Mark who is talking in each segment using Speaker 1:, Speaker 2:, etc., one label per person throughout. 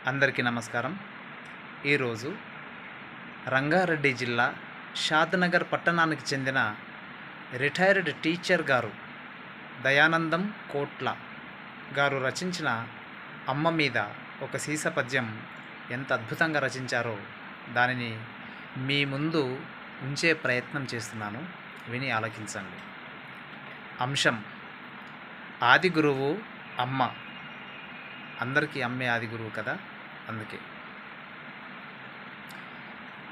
Speaker 1: అందరికీ నమస్కారం. ఈరోజు రంగారెడ్డి జిల్లా షాద్నగర్ పట్టణానికి చెందిన రిటైర్డ్ టీచర్ గారు దయానందం కోట్ల గారు రచించిన అమ్మ మీద ఒక సీస పద్యం ఎంత అద్భుతంగా రచించారో దానిని మీ ముందు ఉంచే ప్రయత్నం చేస్తున్నాను. విని ఆలకించండి. అంశం: ఆది గురువు అమ్మ. అందరికీ అమ్మే ఆది గురువు కదా, అందుకే.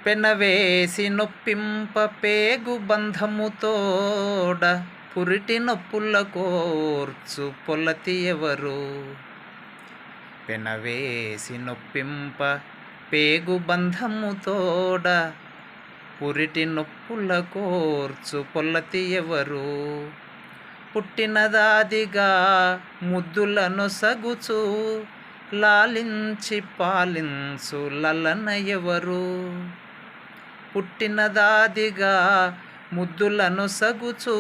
Speaker 1: పెనవేసి నొప్పింప పేగు బంధముతోడ పురిటి నొప్పుల కోర్చు పొలతి ఎవరు. పెనవేసి నొప్పింప పేగు బంధముతోడ పురిటి నొప్పుల కోర్చు పొలతి ఎవరు. పుట్టినదాదిగా ముద్దులను సగుచు లాలించి పాలించు లలన ఎవరు. పుట్టినదాదిగా ముద్దులను సగుచు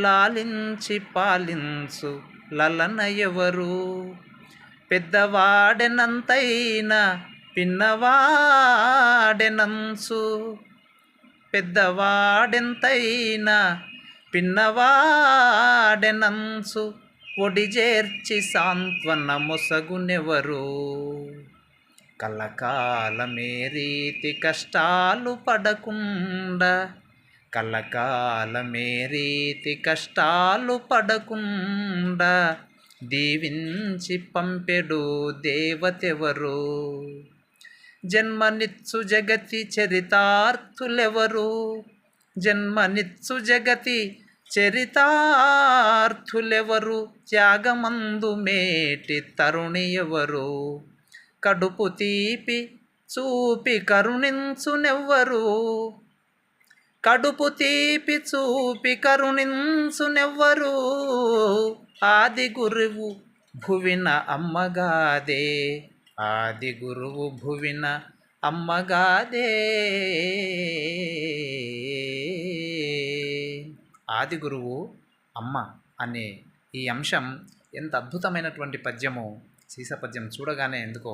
Speaker 1: లాలించి పాలించు లలన ఎవరు. పెద్దవాడెనంతైన పిన్నవాడెనంచు. పెద్దవాడెంతైనా పిన్నవాడెనంచు ఒడిజేర్చి సాంత్వన మొసగునెవరు. కలకాలమే రీతి కష్టాలు పడకుండా. కలకాలమే రీతి కష్టాలు పడకుండా దీవించి పంపెడు దేవతెవరు. జన్మనిచ్చు జగతి చరితార్థులెవరు. జన్మనిచ్చు జగతి చరితార్థులెవరు. త్యాగమందు మేటి తరుణి ఎవరు. కడుపు తీపి చూపి కరుణించునెవ్వరు. కడుపు తీపి చూపి కరుణించునెవ్వరు. ఆది గురువు భువిన అమ్మగాదే. ఆది గురువు భువిన అమ్మగాదే. ఆది గురువు అమ్మ అనే ఈ అంశం ఎంత అద్భుతమైనటువంటి పద్యమో సీస పద్యం చూడగానే ఎందుకో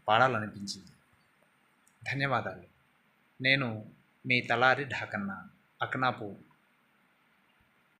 Speaker 1: పాడాలనిపించింది. ధన్యవాదాలు. నేను మీ తలారి ఢాకన్న, అక్నాపూర్.